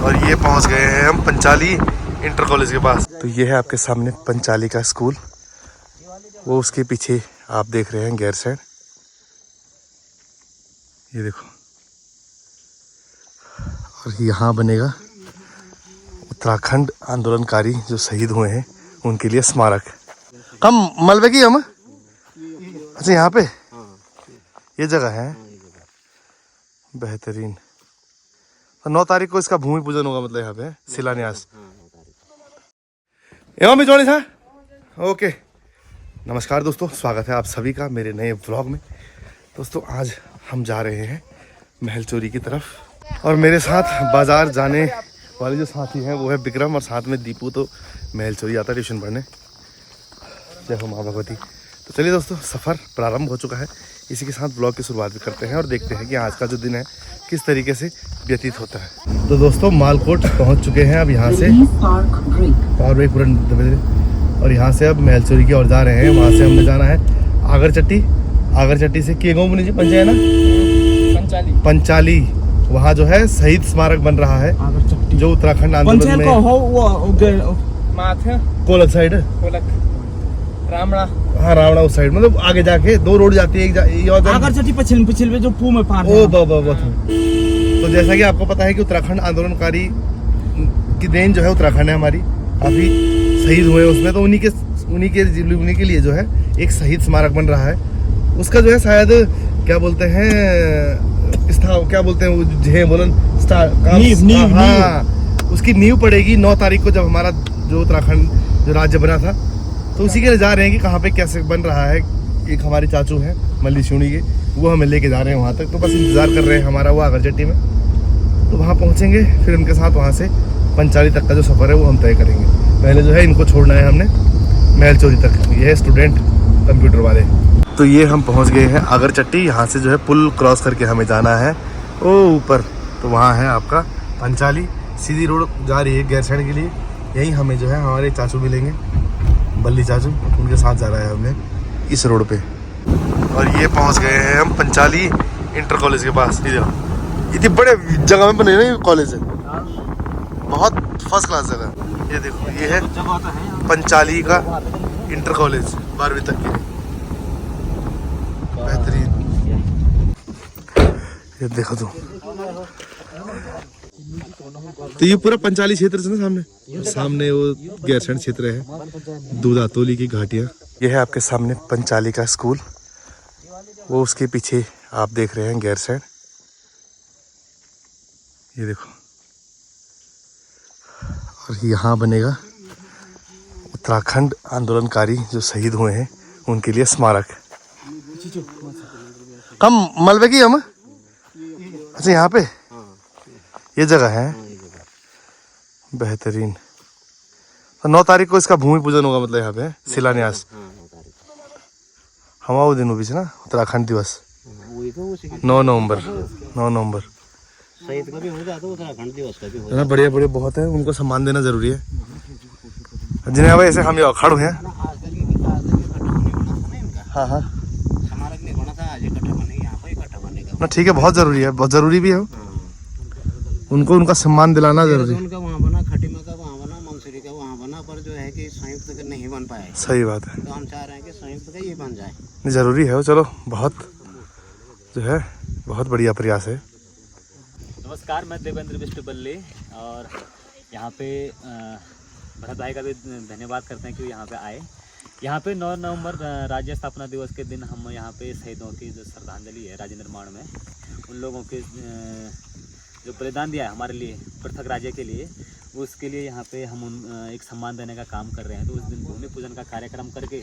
और ये पहुंच गए हैं हम पंचाली इंटर कॉलेज के पास। तो ये है आपके सामने पंचाली का स्कूल, वो उसके पीछे आप देख रहे हैं गैर साइड, ये देखो। और यहाँ बनेगा उत्तराखंड आंदोलनकारी जो शहीद हुए हैं उनके लिए स्मारक। कम मलबे की हम, अच्छा यहाँ पे ये जगह है, बेहतरीन। तो 9 तारीख को इसका भूमि पूजन होगा, मतलब यहाँ पे शिलान्यास एवं भी जोड़ी था। ओके, नमस्कार दोस्तों, स्वागत है आप सभी का मेरे नए व्लॉग में। दोस्तों आज हम जा रहे हैं महल चोरी की तरफ, और मेरे साथ बाजार जाने वाले जो साथी हैं वो है विक्रम, और साथ में दीपू तो महल चोरी आता है ट्यूशन पढ़ने। जय हो माँ भगवती। तो चलिए दोस्तों, सफ़र प्रारंभ हो चुका है। इसी के साथ ब्लॉग की शुरुआत भी करते हैं और देखते हैं कि आज का जो दिन है किस तरीके से व्यतीत होता है। तो दोस्तों मालकोट पहुंच चुके हैं अब यहाँ से, पावर ब्रेक पूरा, और यहाँ से अब महल चोरी की ओर जा रहे हैं। वहाँ से हमने जाना है आगरचट्टी से के गाँव मुनि जी पंचायत ना पंचाली, वहाँ जो है शहीद स्मारक बन रहा है जो उत्तराखंड आंदोलन में कोलक साइड, रामड़ा, हाँ रामड़ा उस साइड, मतलब आगे जाके 2 रोड जाती है, आगरचट्टी पछिल में जो पू में पार है। तो जैसा कि आपको पता है कि उत्तराखंड आंदोलनकारी की देन जो है उत्तराखंड है हमारी, काफी शहीद हुए उसमें, तो उन्हीं के लिए जो है एक शहीद स्मारक बन रहा है। उसका जो है शायद क्या बोलते हैं उसकी नींव पड़ेगी 9 तारीख को, जब हमारा जो उत्तराखंड जो राज्य बना था। तो उसी के लिए जा रहे हैं कि कहाँ पे कैसे बन रहा है। एक हमारे चाचू हैं मल्ली शुणी के, वो हमें लेके जा रहे हैं वहाँ तक। तो बस इंतज़ार कर रहे हैं हमारा वो आगरचट्टी में, तो वहाँ पहुँचेंगे, फिर उनके साथ वहाँ से पंचाली तक का जो सफ़र है वो हम तय करेंगे। पहले जो है इनको छोड़ना है हमने महल चोरी तक। ये है स्टूडेंट कंप्यूटर वाले। तो ये हम पहुँच गए हैं आगरचट्टी। यहाँ से जो है पुल क्रॉस करके हमें जाना है ओ ऊपर, तो वहाँ है आपका पंचाली। सीधी रोड जा रही है गैर साइड के लिए। यहीं हमें जो है हमारे चाचू मिलेंगे, बल्ली चाचू, उनके साथ जा रहा है हमने इस रोड पे। और ये पहुंच गए हैं हम पंचाली इंटर कॉलेज के पास। इतनी बड़े जगह में बने ना कॉलेज है, बहुत फर्स्ट क्लास जगह। ये देखो, ये है पंचाली का इंटर कॉलेज 12वीं तक के लिए, बेहतरीन। ये देखो तो ये पूरा पंचाली क्षेत्र से ना सामने वो गैरसैंण क्षेत्र है, दूधातोली की घाटियाँ। ये है आपके सामने पंचाली का स्कूल, वो उसके पीछे आप देख रहे हैं गैरसैंण, ये देखो। और यहाँ बनेगा उत्तराखंड आंदोलनकारी जो शहीद हुए हैं उनके लिए स्मारक। कम मलबे की हम, अच्छा यहाँ पे ये जगह है, बेहतरीन। तो 9 तारीख को इसका भूमि पूजन होगा, मतलब यहाँ पे शिलान्यास। हमारा दिन भी ना उत्तराखंड दिवस 9 नवंबर शहीद का भी हो जाता है, उत्तराखंड दिवस का भी हो जाता है। बढ़िया बहुत है, उनको सम्मान देना जरूरी है जिन्हें भाई ऐसे हम यहाँ खड़े हैं। हाँ स्मारक नहीं बना था, आज इकट्ठा बनेगा यहाँ पे, इकट्ठा बनेगा ना, ठीक है, बहुत जरूरी है, बहुत जरूरी भी है। उनको उनका सम्मान दिलाना जरूरी है। उनका वहाँ बना, खटीमा का वहाँ बना, मंसूरी का वहाँ बना, पर जो है कि संयुक्त का नहीं बन पाया। सही बात है, तो हम चाह रहे हैं कि संयुक्त का ये बन जाए। नहीं जरूरी है वो, चलो बहुत जो है बहुत बढ़िया प्रयास है। नमस्कार, मैं देवेंद्र बिष्टु बल्ले, और यहाँ पे भरत भाई का भी धन्यवाद करते हैं कि यहाँ पे आए। यहाँ पे 9 नवंबर राज्य स्थापना दिवस के दिन हम यहाँ पे शहीदों की जो श्रद्धांजलि है राज्य निर्माण में, उन लोगों के जो बलिदान दिया है हमारे लिए पृथक राज्य के लिए, उसके लिए यहाँ पे हम एक सम्मान देने का काम कर रहे हैं। तो उस दिन भूमि पूजन का कार्यक्रम करके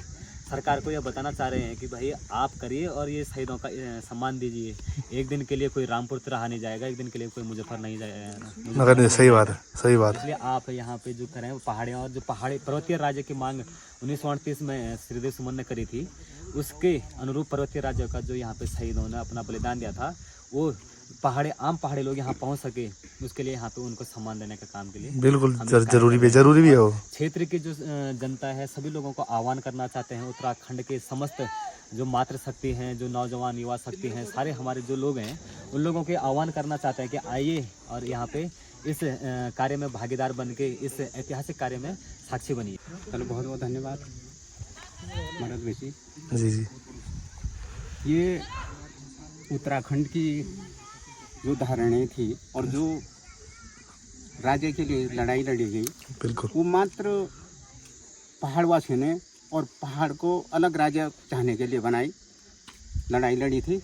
सरकार को यह बताना चाह रहे हैं कि भाई आप करिए और ये शहीदों का सम्मान दीजिए। एक दिन के लिए कोई रामपुर रहा नहीं जाएगा, एक दिन के लिए कोई मुजफ्फर नहीं जाएगा। सही बात है, सही बात है। इसलिए आप यहाँ पे जो करें पहाड़ियाँ, और जो पहाड़ी पर्वतीय राज्य की मांग 1938 में श्रीदेव सुमन ने करी थी, उसके अनुरूप पर्वतीय राज्य का जो यहाँ पे शहीदों ने अपना बलिदान दिया था, वो आम पहाड़ी लोग यहाँ पहुँच सके, उसके लिए यहाँ पे उनको सम्मान देने का काम के लिए बिल्कुल हम ये जरूरी भी है वो। क्षेत्र की जो जनता है सभी लोगों को आह्वान करना चाहते हैं, उत्तराखंड के समस्त जो मातृशक्ति हैं, जो नौजवान युवा शक्ति हैं, सारे हमारे जो लोग हैं उन लोगों के आह्वान करना चाहते हैं कि आइए और यहाँ पे इस कार्य में भागीदार बन के इस ऐतिहासिक कार्य में साक्षी बनिए। चलो बहुत बहुत धन्यवाद भरत भाई जी। जी जी। ये उत्तराखंड की जो धारणाएं थी और जो राज्य के लिए लड़ाई लड़ी गई, बिल्कुल वो मात्र पहाड़वासियों ने और पहाड़ को अलग राज्य चाहने के लिए बनाई लड़ाई लड़ी थी।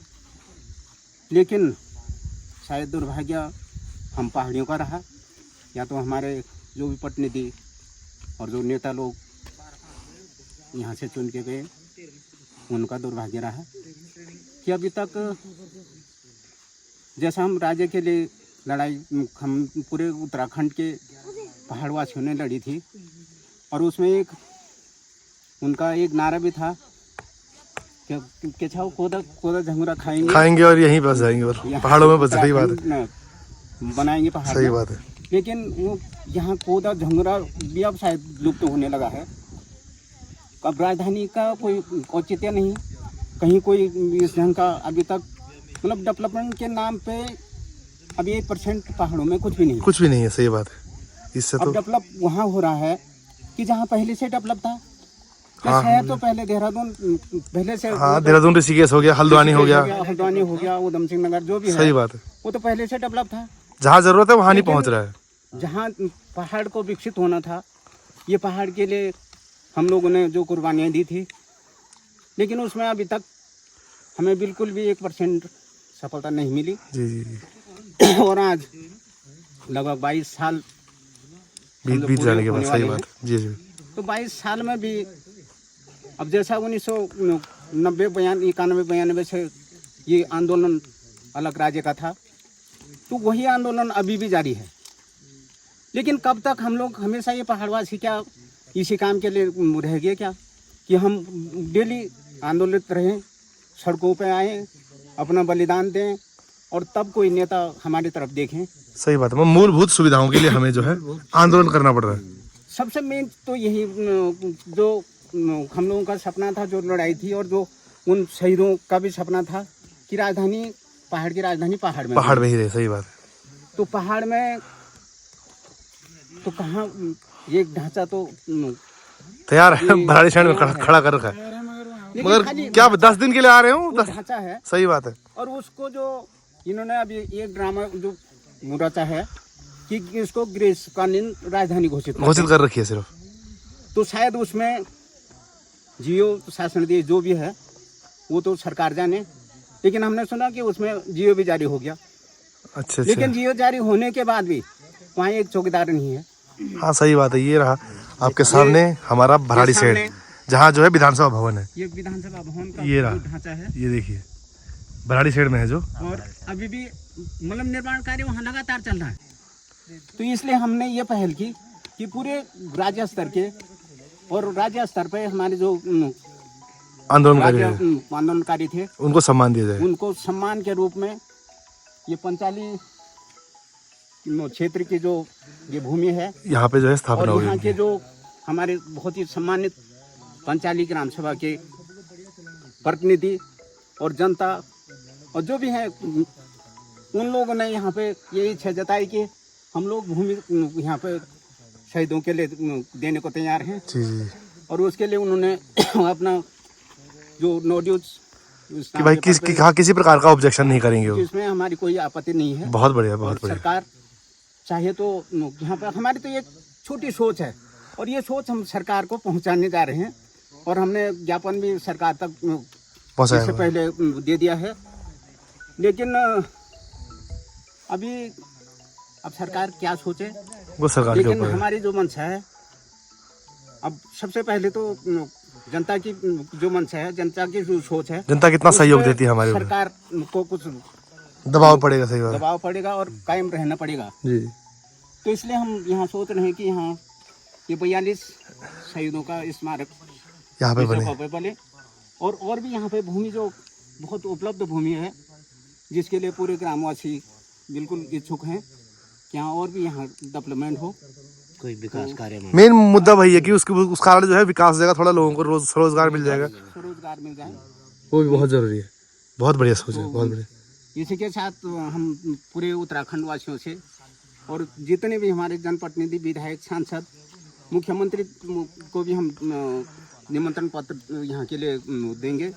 लेकिन शायद दुर्भाग्य हम पहाड़ियों का रहा, या तो हमारे जो भी प्रतिनिधि और जो नेता लोग यहाँ से चुन के गए उनका दुर्भाग्य रहा कि अभी तक जैसा हम राज्य के लिए लड़ाई हम पूरे उत्तराखंड के पहाड़वासियों ने लड़ी थी, और उसमें एक उनका एक नारा भी था कि छाओ कोदा झंगुरा खाएंगे और यहीं बस जाएंगे और पहाड़ों में बस। सही बात है, बनाएंगे पहाड़। सही बात है। लेकिन वो यहाँ कोदा झंगुरा भी अब शायद लुप्त होने लगा है। अब राजधानी का कोई औचित्य नहीं, कहीं कोई इस ढंग का अभी तक मतलब डेवलपमेंट के नाम पे अभी 1% पहाड़ों में कुछ भी नहीं है। सही बात है। इससे तो डेवलप वहाँ हो रहा है कि जहाँ पहले से डेवलप था। हाँ, शहर तो पहले देहरादून पहले से, हाँ, देहरादून ऋषिकेश हो गया, हल्द्वानी हो गया, उधम सिंह नगर जो भी है, सही बात है, वो तो पहले से डेवलप था। जहाँ जरूरत है वहाँ नहीं पहुँच रहा है। जहाँ पहाड़ को विकसित होना था, ये पहाड़ के लिए हम लोगों ने जो कुर्बानियाँ दी थी, लेकिन उसमें अभी तक हमें बिल्कुल भी 1% सफलता नहीं मिली। जी जी। और आज लगभग 22 साल बीत जाने के बाद। सही बात है। जी जी। तो 22 साल में भी अब जैसा 1990 91 से ये आंदोलन अलग राज्य का था, तो वही आंदोलन अभी भी जारी है। लेकिन कब तक हम लोग हमेशा ये पहाड़वासी क्या इसी काम के लिए रह गए क्या कि हम डेली आंदोलित रहें, सड़कों पे आएँ, अपना बलिदान दें और तब कोई नेता हमारी तरफ देखें। सही बात है। मूलभूत सुविधाओं के लिए हमें जो है आंदोलन करना पड़ रहा है। सबसे मेन तो यही जो हम लोगों का सपना था, जो लड़ाई थी और जो उन शहीदों का भी सपना था कि राजधानी पहाड़ की राजधानी पहाड़ में ही रहे। सही बात है। तो पहाड़ में तो कहाँ ये ढांचा तो तैयार है, भराड़ीसैंण में खड़ा कर रखा है, मगर क्या 10 दिन के लिए आ रहे हो? 10 ढांचा है। सही बात है। और उसको जो इन्होंने अभी एक ड्रामा जो रचा है कि इसको ग्रीष्मकालीन राजधानी घोषित कर रखी है सिर्फ। तो शायद उसमें जियो शासन देश जो भी है वो तो सरकार जाने, लेकिन हमने सुना कि उसमें जियो भी जारी हो गया। अच्छा। लेकिन जियो जारी होने के बाद भी वहाँ एक चौकीदार नहीं है। हाँ सही बात है। ये रहा आपके सामने हमारा भराड़ीसैंण, जहाँ जो है विधानसभा भवन है। ये विधानसभा भवन का ये रहा ढांचा है। ये देखिए भराड़ीसैंण में है जो, और अभी भी मतलब निर्माण कार्य वहाँ लगातार चल रहा है। तो इसलिए हमने ये पहल की कि पूरे राज्य स्तर के और राज्य स्तर पे हमारे जो आंदोलनकारी थे उनको सम्मान दिया जाए। उनको सम्मान के रूप में ये पंचाली क्षेत्र की जो ये भूमि है, यहाँ पे जो है स्थापना होगी। यहाँ के जो हमारे बहुत ही सम्मानित पंचाली ग्राम सभा के प्रतिनिधि और जनता और जो भी हैं, उन लोगों ने यहाँ पे ये इच्छा जताई कि हम लोग भूमि यहाँ पे शहीदों के लिए देने को तैयार हैं। जी। और उसके लिए उन्होंने अपना जो नोड्यूज कि भाई किसी प्रकार का ऑब्जेक्शन नहीं करेंगे, इसमें हमारी कोई आपत्ति नहीं है। बहुत बढ़िया, बहुत बढ़िया। सरकार चाहे तो यहाँ पर हमारी तो ये छोटी सोच है और ये सोच हम सरकार को पहुँचाने जा रहे हैं और हमने ज्ञापन भी सरकार तक इससे पहले दे दिया है। लेकिन अभी अब सरकार क्या सोचे वो सरकार, लेकिन हमारी जो मंशा है, अब सबसे पहले तो जनता की जो मंशा है, जनता की जो सोच है, जनता कितना सहयोग देती है हमारे, सरकार को कुछ दबाव पड़ेगा, सही बात, दबाव पड़ेगा और कायम रहना पड़ेगा जी। तो इसलिए हम यहाँ सोच रहे हैं कि यहाँ ये 42 शहीदों का स्मारक यहाँ पे बने और भी यहाँ पे भूमि जो बहुत उपलब्ध भूमि है जिसके लिए पूरे ग्रामवासी बिल्कुल इच्छुक हैं कि यहाँ और भी यहाँ डेवलपमेंट हो, कोई विकास कार्य में। मेन मुद्दा वही है कि उसके उस कारण जो है विकास हो जाएगा, थोड़ा लोगों को रोजगार मिल जाएगा, रोजगार मिल जाए, वो भी बहुत जरूरी है। बहुत बढ़िया सोच है, बहुत बढ़िया। इसी के साथ हम पूरे उत्तराखंड वासियों से और जितने भी हमारे जनप्रतिनिधि, विधायक, सांसद, मुख्यमंत्री को भी हम निमंत्रण पत्र यहाँ के लिए देंगे।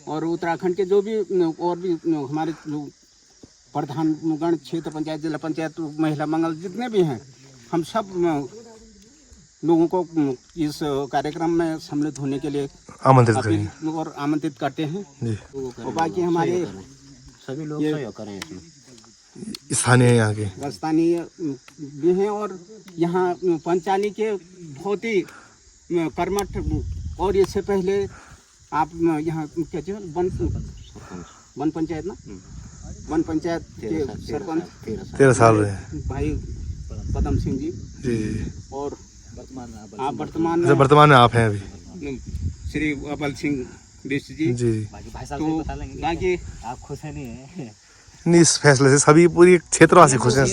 और उत्तराखंड के जो भी और भी हमारे जो प्रधानगण, क्षेत्र पंचायत, जिला पंचायत, महिला मंगल जितने भी हैं, हम सब लोगों को इस कार्यक्रम में सम्मिलित होने के लिए आमंत्रित करते हैं जी। और बाकी हमारे सभी लोग सहयोग करें इसमें, स्थानीय यहाँ के स्थानीय भी हैं और यहाँ पंचाली के बहुत ही कर्मठ। और इससे पहले आप यहाँ क्या चाहिए वन पंचायत ना, वन पंचायत के सरपंच 13 साल रहे भाई पदम सिंह जी जी। और आप वर्तमान में आप हैं अभी श्री अबल सिंह बिष्ट जी जी। भाई साहब तो बता लेंगे बाकी आप खुश है नहीं है? नहीं, इस फैसले से सभी पूरी क्षेत्रवासी खुश हैं।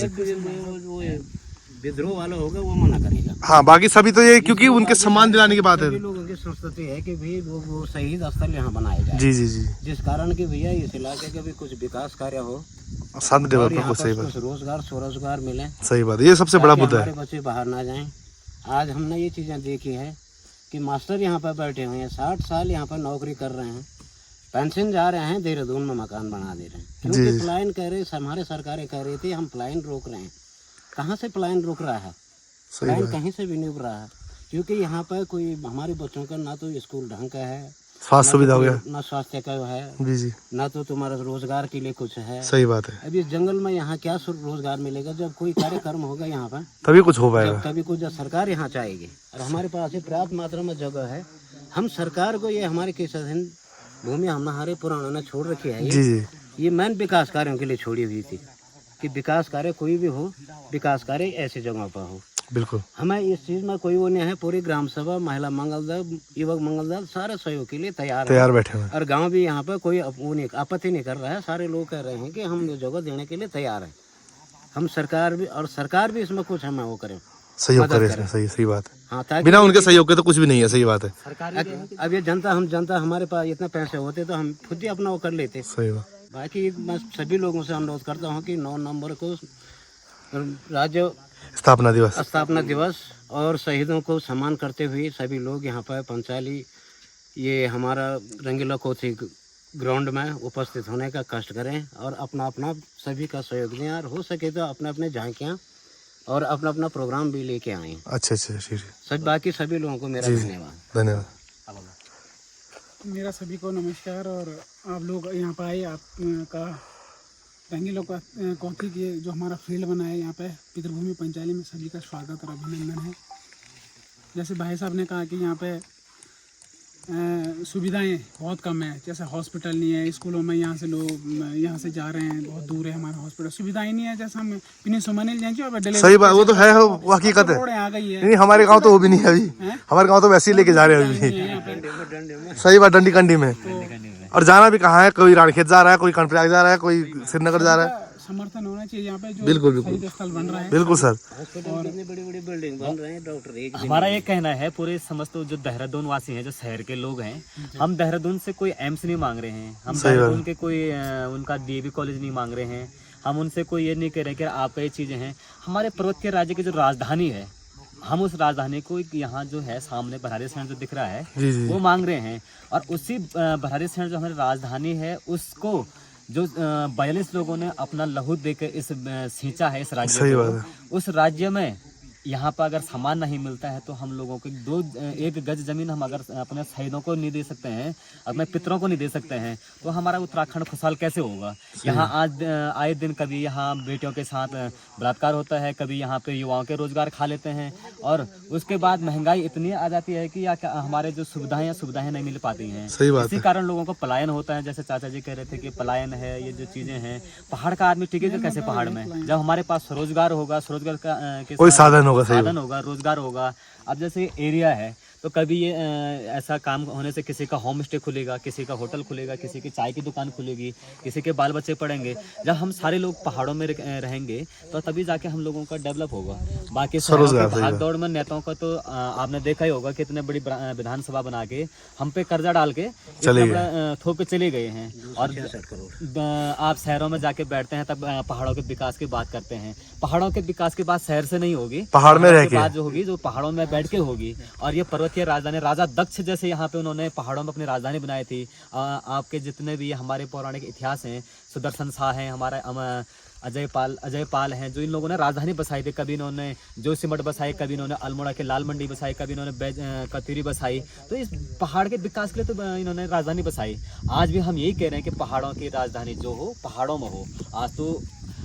विद्रोह वाला होगा वो मना करेगा। हाँ, बाकी सभी तो ये क्योंकि उनके सम्मान दिलाने की बात है। सभी लोगों की संस्कृति है कि भी वो शहीद स्थल यहाँ बनाया जाए जी जी जी। जिस कारण कि भैया इस इलाके के भी कुछ विकास कार्य हो, शांत और डेवलपमेंट यहाँ को, पर सही बात, कुछ रोजगार स्वरोजगार मिले। सही बात है, ये सबसे बड़ा ताकि मुद्दा हमारे है। बच्चे बाहर ना जाएं। आज हमने ये चीज़ें देखी है कि मास्टर यहाँ पर बैठे हुए हैं, 60 साल यहाँ पर नौकरी कर रहे हैं, पेंशन जा रहे हैं, देहरादून में मकान बना दे रहे हैं क्योंकि पलायन कह रहे, हमारे सरकारें कह रही थी हम पलायन रोक रहे हैं। कहाँ से पलायन रोक रहा है? पलायन कहीं से भी नहीं रुक रहा है क्योंकि यहाँ पर कोई हमारे बच्चों का ना तो स्कूल ढंग का है, स्वास्थ्य सुविधा हो गया, ना स्वास्थ्य का है जी जी, ना तो तुम्हारा रोजगार के लिए कुछ है। सही बात है। अभी इस जंगल में यहाँ क्या रोजगार मिलेगा? जब कोई कार्यक्रम होगा यहाँ पर तभी कुछ हो पाएगा, तभी कुछ सरकार यहाँ चाहेगी। और हमारे पास ये पर्याप्त मात्रा में जगह है। हम सरकार को ये हमारे केशरहिंद भूमि हमारे पुराणों ने छोड़ रखी है, जी जी, ये मैन विकास कार्यों के लिए छोड़ी हुई थी कि विकास कार्य कोई भी हो, विकास कार्य ऐसी जगहों पर हो। बिल्कुल, हमें इस चीज में कोई वो नहीं है। पूरी ग्राम सभा, महिला मंगल दल, युवक मंगल दल सारे सहयोग के लिए तैयार बैठे हुए हैं। और गांव भी यहाँ पर कोई वो नहीं, आपत्ति नहीं कर रहा है। सारे लोग कह रहे हैं कि हम ये जगह देने के लिए तैयार हैं। हम सरकार भी, और सरकार भी इसमें कुछ हमें वो करें, सहयोग करे इसमें, सही बात है। हाँ, ताकि बिना उनके सहयोग के तो कुछ भी नहीं है, सही बात है। अब ये जनता हमारे पास इतने पैसे होते तो हम खुद ही अपना वो कर लेते। सही बात। बाकी मैं सभी लोगों से अनुरोध करता हूँ कि 9 नवंबर को राज्य स्थापना दिवस और शहीदों को सम्मान करते हुए सभी लोग यहाँ पर पंचाली, ये हमारा रंगीला कोठी ग्राउंड में उपस्थित होने का कष्ट करें और अपना अपना सभी का सहयोग दें और हो सके तो अपने अपने झांकियाँ और अपना अपना प्रोग्राम भी लेके आए। अच्छा, ठीक है। सब बाकी सभी लोगों को मेरा धन्यवाद। मेरा सभी को नमस्कार। और आप लोग यहाँ पर आए, आपका रंगीला कोठी के जो हमारा फील्ड बना है यहाँ पे पितृभूमि पंचाली में, सभी का स्वागत और अभिनंदन है। जैसे भाई साहब ने कहा कि यहाँ पे सुविधाएं बहुत कम है, जैसे हॉस्पिटल नहीं है, स्कूलों में यहाँ से लोग यहाँ से जा रहे हैं, बहुत दूर है हमारा हॉस्पिटल, सुविधाएं नहीं है। जैसे हम पिनी सुमनिल जाएंगे, सही बात, वो तो है, वो हकीकत है। आ गई है। नहीं, हमारे गांव तो वो भी नहीं है अभी, हमारे गांव तो वैसे ही लेके जा रहे हैं अभी। सही बात, डंडी कंडी में। और जाना भी कहाँ है, कोई रानीखेत जा रहा है, कोई कर्णप्रयाग जा रहा है, कोई श्रीनगर जा रहा है। समर्थन होना चाहिए यहाँ पे जो बिल्कुल शहीद स्थल बन रहा है। बिल्कुल सर। बड़ी बिल्डिंग बन रहे हैं। डॉक्टर हमारा ये कहना है, पूरे समस्त जो देहरादून वासी हैं, जो शहर के लोग हैं, हम देहरादून से कोई एम्स नहीं मांग रहे हैं, हम देहरादून के कोई उनका डीएवी कॉलेज नहीं मांग रहे हैं, हम उनसे कोई ये नहीं कह रहे कि आपका ये चीज़ें हैं। हमारे पर्वतीय राज्य की जो राजधानी है, हम उस राजधानी को यहाँ जो है सामने भराड़ीसैंण जो दिख रहा है वो मांग रहे हैं। और उसी भराड़ीसैंण जो हमारी राजधानी है उसको जो 42 लोगों ने अपना लहू देकर इस सींचा है इस राज्य को, उस राज्य में यहाँ पर अगर सामान नहीं मिलता है तो हम लोगों को 1 गज जमीन हम अगर अपने शहीदों को नहीं दे सकते हैं, अपने पितरों को नहीं दे सकते हैं, तो हमारा उत्तराखंड खुशहाल कैसे होगा? यहाँ आज आए दिन कभी यहाँ बेटियों के साथ बलात्कार होता है, कभी यहाँ पे युवाओं के रोजगार खा लेते हैं, और उसके बाद महंगाई इतनी आ जाती है कि हमारे जो सुविधाएं नहीं मिल पाती हैं। इसी कारण लोगों को पलायन होता है। जैसे चाचा जी कह रहे थे कि पलायन है, ये जो चीजें हैं, पहाड़ का आदमी टिकेगा कैसे पहाड़ में? जब हमारे पास स्वरोजगार होगा, स्वरोजगार का कोई साधन होगा होगा, सही साधन होगा, रोजगार होगा। अब जैसे एरिया है तो कभी ये ऐसा काम होने से किसी का होम स्टे खुलेगा, किसी का होटल खुलेगा, किसी की चाय की दुकान खुलेगी, किसी के बाल बच्चे पढ़ेंगे। जब हम सारे लोग पहाड़ों में रहेंगे तो तभी जाके हम लोगों का डेवलप होगा। बाकी भाग दौड़ में नेताओं का तो आपने देखा ही होगा, कितने बड़ी विधानसभा बना के हम पे कर्जा डाल के थोक के चले गए हैं। और आप शहरों में जाके बैठते हैं तब पहाड़ों के विकास की बात करते हैं। पहाड़ों के विकास की बात शहर से नहीं होगी, पहाड़ में रह के बात जो होगी, जो पहाड़ों में बैठ के होगी। और ये पर्वतीय राजधानी, राजा दक्ष जैसे यहाँ पे उन्होंने पहाड़ों में अपनी राजधानी बनाई थी। आपके जितने भी हमारे पौराणिक इतिहास हैं, सुदर्शन शाह हैं, हमारा अजय पाल हैं, जो इन लोगों ने राजधानी बसाई थी। कभी इन्होंने जोशीमठ बसाई, कभी इन्होंने अल्मोड़ा के लाल मंडी बसाई, कभी इन्होंने कतीरी बसाई। तो इस पहाड़ के विकास के लिए तो इन्होंने राजधानी बसाई। आज भी हम यही कह रहे हैं कि पहाड़ों की राजधानी जो हो पहाड़ों में हो। आज तो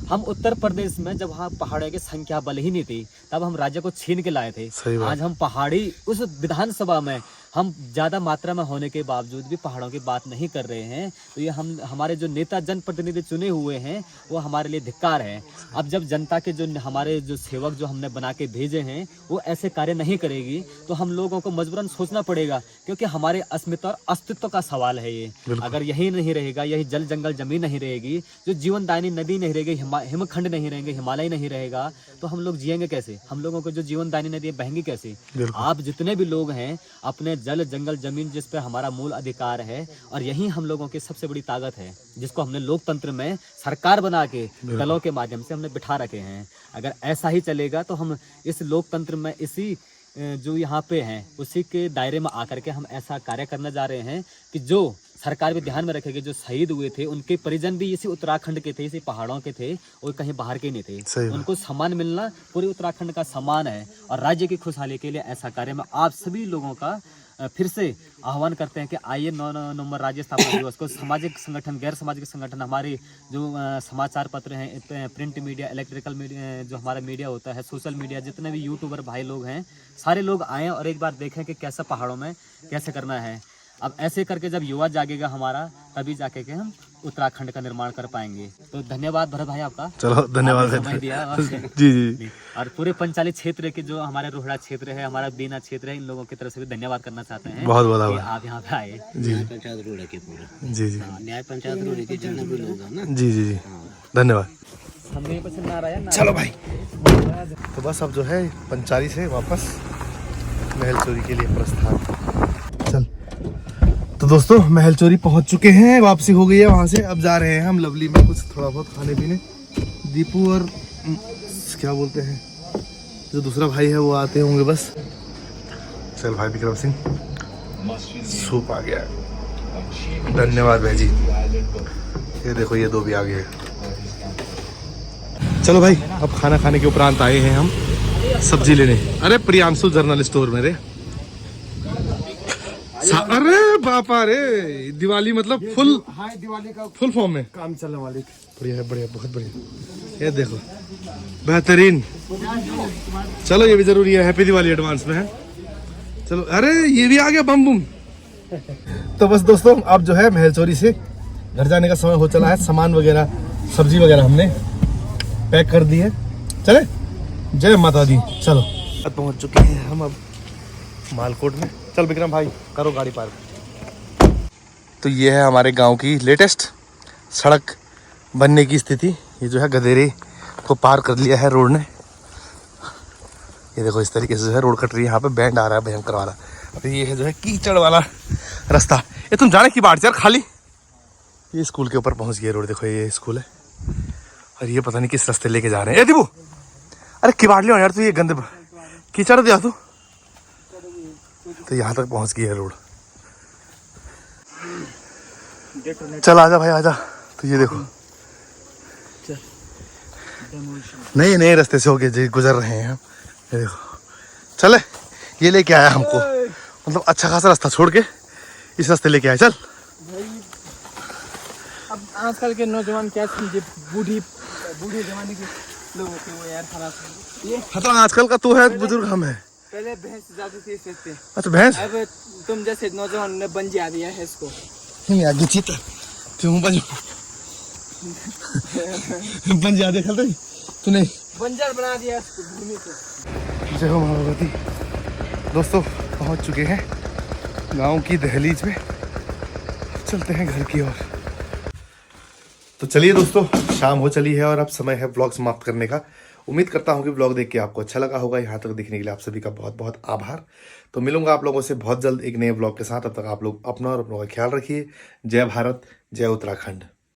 हम उत्तर प्रदेश में जब वहाँ पहाड़ों की संख्या बल ही नहीं थी, तब हम राज्य को छीन के लाए थे। आज हम पहाड़ी उस विधानसभा में हम ज्यादा मात्रा में होने के बावजूद भी पहाड़ों की बात नहीं कर रहे हैं। तो ये हमारे जो नेता जनप्रतिनिधि चुने हुए हैं वो हमारे लिए धिक्कार है। अब जब जनता के जो हमारे जो सेवक जो हमने बना के भेजे हैं वो ऐसे कार्य नहीं करेगी तो हम लोगों को मजबूरन सोचना पड़ेगा, क्योंकि हमारे अस्मिता और अस्तित्व का सवाल है ये। अगर यही नहीं रहेगा, यही जल जंगल जमीन नहीं रहेगी, जो जीवनदायिनी नदी नहीं रहेगी, हिमखंड नहीं रहेंगे, हिमालय नहीं रहेगा, तो हम लोग जिएंगे कैसे? हम लोगों को जो जीवनदायिनी नदी बहेंगी कैसे? आप जितने भी लोग हैं, अपने जल जंगल जमीन जिस पे हमारा मूल अधिकार है, और यही हम लोगों की सबसे बड़ी ताकत है, जिसको हमने लोकतंत्र में सरकार बना के दलों के माध्यम से हमने बिठा रखे हैं। अगर ऐसा ही चलेगा तो हम इस लोकतंत्र में इसी जो यहाँ पे हैं उसी के दायरे में आकर के हम ऐसा कार्य करने जा रहे हैं कि जो सरकार भी ध्यान में रखेगी। जो शहीद हुए थे उनके परिजन भी इसी उत्तराखंड के थे, इसी पहाड़ों के थे, और कहीं बाहर के नहीं थे। उनको सम्मान मिलना पूरे उत्तराखंड का सम्मान है। और राज्य की खुशहाली के लिए ऐसा कार्य में आप सभी लोगों का फिर से आह्वान करते हैं कि आइए 9 नवंबर राज्य स्थापना दिवस को सामाजिक संगठन, गैर सामाजिक संगठन, हमारे जो समाचार पत्र हैं, प्रिंट मीडिया, इलेक्ट्रिकल मीडिया, जो हमारा मीडिया होता है, सोशल मीडिया, जितने भी यूट्यूबर भाई लोग हैं, सारे लोग आएँ और एक बार देखें कि कैसा पहाड़ों में कैसे करना है। अब ऐसे करके जब युवा जागेगा हमारा, तभी जाके के हम उत्तराखंड का निर्माण कर पाएंगे। तो धन्यवाद भरत भाई आपका। चलो धन्यवाद जी। और पूरे पंचाली क्षेत्र के जो हमारे रोहड़ा क्षेत्र है, हमारा बीना क्षेत्र है, इन लोगों की तरफ से भी धन्यवाद करना चाहते हैं। बहुत बहुत आप यहाँ पे आए। न्याय पंचायत रोड के पूरे जी न्याय पंचायत रोड के जितने भी लोग हैं ना, जी धन्यवाद। हमने पसंद आ रहा है ना। चलो भाई, तो बस अब जो है पंचाली से वापस महलचोरी के लिए प्रस्थान। चल तो दोस्तों, महलचोरी पहुंच चुके हैं, वापसी हो गई है वहां से। अब जा रहे हैं हम लवली में कुछ थोड़ा बहुत खाने पीने। दीपू और क्या बोलते हैं जो दूसरा भाई है वो आते होंगे बस। चल भाई विक्रम सिंह, सूप आ गया, धन्यवाद भाई जी। ये देखो ये दो भी आ गए। चलो भाई, अब खाना खाने के उपरांत आए हैं हम सब्जी लेने। अरे प्रियांशु जर्नल स्टोर में रे। अरे बापा रे, दिवाली मतलब दिवाली का फुल फॉर्म में काम चलने वाली। बढ़िया है, बढ़िया, बहुत बढ़िया। ये देखो बेहतरीन। चलो ये भी जरूरी है, हैप्पी दिवाली एडवांस में है। चलो, अरे ये भी आ गया बम बुम। तो बस दोस्तों, अब जो है महलचोरी से घर जाने का समय हो चला है। सामान वगैरह, सब्जी वगैरह हमने पैक कर दी है। चले, जय माता दी। चलो, अब पहुंच चुके हैं हम अब मालकोट में। चल विक्रम भाई, करो गाड़ी पार्क। तो ये है हमारे गांव की लेटेस्ट सड़क बनने की स्थिति। ये जो है गधेरे को पार कर लिया है रोड ने। ये देखो इस तरीके से जो है रोड कट रही है। यहाँ पे बैंड आ रहा है भयंकर वाला। अब ये है जो है कीचड़ वाला रास्ता। ये तुम जाने की बात यार खाली। ये स्कूल के ऊपर पहुंच गया रोड। देखो ये स्कूल है, और ये पता नहीं किस रास्ते लेके जा रहे हैं। दीपू, अरे किबाड़ लियो यार तू, ये गंदे कीचड़ दिया तू। तो यहाँ तक पहुँच गई है रोड। चल आजा भाई आजा। तो ये देखो नए नए रास्ते से होके गुजर रहे हैं हम। ये देखो, चले, ये लेके आया हमको, मतलब अच्छा खासा रास्ता छोड़ के इस रास्ते लेके आया। चल अब आजकल के नौजवान क्या समझे, बूढ़ी जमाने के लोगों के वो यार खराब। ये मतलब आजकल का तू है, बुजुर्ग हम है। पहले भैंस जाती थी इससे। अच्छा भैंस। अब तुम जैसे नौजवान ने बंजिया दिया है इसको। नहीं आगे चीता क्यों बंजिया देखा तूने, बंजर बना दिया इसको भूमि को। जय हो माँ भगवती। दोस्तों पहुंच चुके हैं गांव की दहलीज में, चलते हैं घर की ओर। तो चलिए दोस्तों, शाम हो चली है और अब समय है व्लॉग समाप्त करने का। उम्मीद करता हूं कि व्लॉग देख के आपको अच्छा लगा होगा। यहाँ तक देखने के लिए आप सभी का बहुत बहुत आभार। तो मिलूंगा आप लोगों से बहुत जल्द एक नए व्लॉग के साथ। तब तक आप लोग अपना और अपनों का ख्याल रखिए। जय भारत, जय उत्तराखंड।